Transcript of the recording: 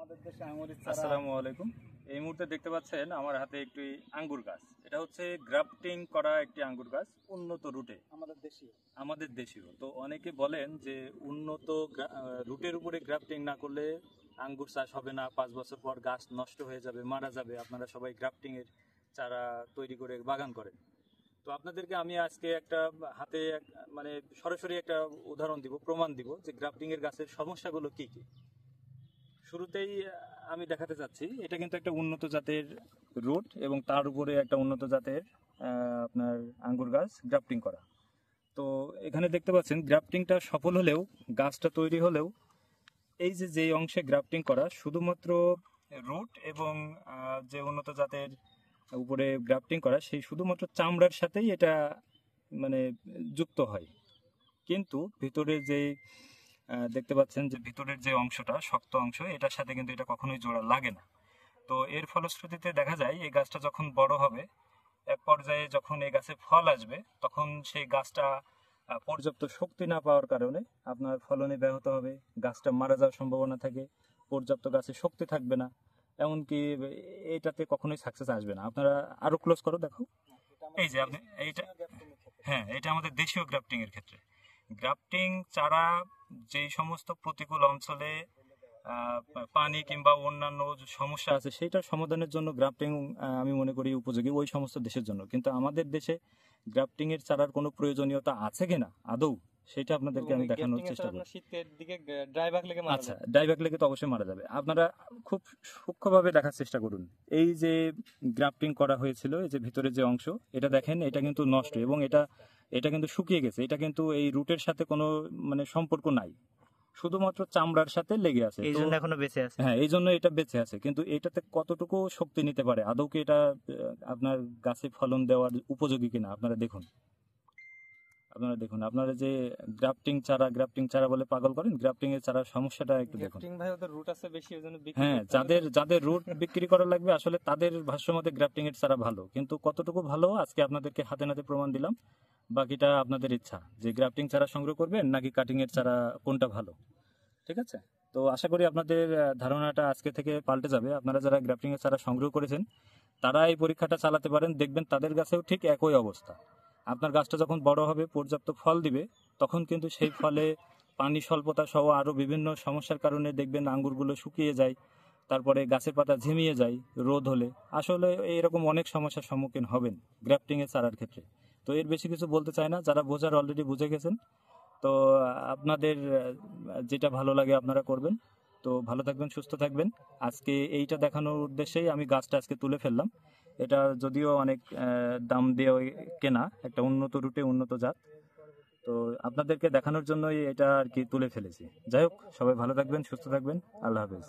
আসসালামু আলাইকুম। এই মুহূর্তে দেখতে পাচ্ছেন আমার হাতে একটি আঙ্গুর গাছ। এটা হচ্ছে গ্রাফটিং করা একটি আঙ্গুর গাছ, উন্নত রুটে, আমাদের দেশীয়। তো অনেকে বলেন যে উন্নত রুটের উপরে গ্রাফটিং না করলে আঙ্গুর চাষ হবে না, 5 বছর পর গাছ নষ্ট হয়ে যাবে, মারা যাবে। আপনারা সবাই গ্রাফটিং এর চারা তৈরি করে বাগান করেন। তো আপনাদেরকে আমি আজকে একটা হাতে মানে সরাসরি একটা উদাহরণ দিব, প্রমাণ দিব যে গ্রাফটিং এর গাছের সমস্যাগুলো কি কি। শুরুতেই আমি দেখাতে চাচ্ছি, এটা কিন্তু একটা উন্নত জাতের রুট এবং তার উপরে একটা উন্নত জাতের আপনার আঙ্গুর গাছ গ্রাফটিং করা। তো এখানে দেখতে পাচ্ছেন গ্রাফটিংটা সফল হলেও, গাছটা তৈরি হলেও, এই যে অংশে গ্রাফটিং করা শুধুমাত্র রুট এবং যে উন্নত জাতের উপরে গ্রাফটিং করা সেই শুধুমাত্র চামড়ার সাথেই এটা মানে যুক্ত হয়। কিন্তু ভিতরে যে দেখতে পাচ্ছেন যে ভিতরের যে অংশটা শক্ত অংশ, এটার সাথে কিন্তু এটা কখনোই জোড়া লাগে না। তো এর ফলশ্রুতিতে দেখা যায় এই গাছটা যখন বড় হবে, এক পর্যায়ে যখন এই গাছে ফল আসবে, তখন সেই গাছটা পর্যাপ্ত শক্তি না পাওয়ার কারণে আপনার ফলনে ব্যাহত হবে, গাছটা মারা যাওয়ার সম্ভাবনা থাকে, পর্যাপ্ত গাছে শক্তি থাকবে না, এমনকি এইটাতে কখনোই সাকসেস আসবে না। আপনারা আরো ক্লোজ করো, দেখো এই যে আপনি এইটা, হ্যাঁ এটা আমাদের দেশীয় গ্রাফটিং এর ক্ষেত্রে। গ্রাফটিং চারা যেই সমস্ত প্রতিকূল অঞ্চলে পানি কিংবা অন্যান্য সমস্যা আছে সেটার সমাধানের জন্য গ্রাফটিং আমি মনে করি উপযোগী ওই সমস্ত দেশের জন্য। কিন্তু আমাদের দেশে গ্রাফটিং এর চারার কোনো প্রয়োজনীয়তা আছে কিনা আদৌ, সেটা আপনাদেরকে আমি দেখানোর চেষ্টা করি। শীতের দিকে ড্রাইভার লেগে মারা আচ্ছা, ড্রাইভার লেগে তো অবশ্যই মারা যাবে। আপনারা খুব সূক্ষ্মভাবে দেখার চেষ্টা করুন। এই যে গ্রাফটিং করা হয়েছিল, এই যে ভিতরে যে অংশ, এটা দেখেন, এটা কিন্তু নষ্ট এবং এটা কিন্তু শুকিয়ে গেছে। এটা কিন্তু এই রুটের সাথে কোনো মানে সম্পর্ক নাই, শুধুমাত্র চামড়ার সাথে লেগে আছে। এই জন্য এখনো বেঁচে আছে। হ্যাঁ, এই জন্য এটা বেঁচে আছে। কিন্তু এটাতে কতটুকু শক্তি নিতে পারে, আদৌ কি এটা আপনার গাছে ফলন দেওয়ার উপযোগী কিনা আপনারা দেখুন। আপনারা যে গ্রাফটিং চারা বলে পাগল করেন, গ্রাফটিং এর চারার সমস্যাটা একটু দেখুন। গ্রাফটিং ভাই ওদের রুট আছে বেশি, ওই জন্য হ্যাঁ, যাদের রুট বিক্রি করা লাগবে, আসলে তাদের ভাষ্যমতে গ্রাফটিং এর চারা ভালো, কিন্তু কতটুকু ভালো আজকে আপনাদেরকে হাতে নাতে প্রমাণ দিলাম। বাকিটা আপনাদের ইচ্ছা যে গ্রাফটিং চারা সংগ্রহ করবেন নাকি কাটিং এর চারা, কোনটা ভালো। ঠিক আছে, তো আশা করি আপনাদের ধারণাটা আজকে থেকে পাল্টে যাবে। আপনারা যারা গ্রাফটিং এর চারা সংগ্রহ করেছেন তারা এই পরীক্ষাটা চালাতে পারেন, দেখবেন তাদের গাছেও ঠিক একই অবস্থা। আপনার গাছটা যখন বড় হবে, পর্যাপ্ত ফল দিবে, তখন কিন্তু সেই ফলে পানি স্বল্পতা সহ আরো বিভিন্ন সমস্যার কারণে দেখবেন আঙ্গুরগুলো শুকিয়ে যায়, তারপরে গাছের পাতা ঝিমিয়ে যায় রোদ হলে। আসলে এরকম অনেক সমস্যার সম্মুখীন হবেন গ্রাফটিং এর চারার ক্ষেত্রে। তো এর বেশি কিছু বলতে চাই না, যারা বোঝার অলরেডি বুঝে গেছেন। তো আপনাদের যেটা ভালো লাগে আপনারা করবেন। তো ভালো থাকবেন, সুস্থ থাকবেন। আজকে এইটা দেখানোর উদ্দেশ্যেই আমি গাছটা আজকে তুলে ফেললাম। এটা যদিও অনেক দাম দিয়ে কেনা, একটা উন্নত রুটে উন্নত জাত। তো আপনাদেরকে দেখানোর জন্যই এটা আর কি তুলে ফেলেছি। যাই হোক, সবাই ভালো থাকবেন, সুস্থ থাকবেন। আল্লাহ হাফেজ।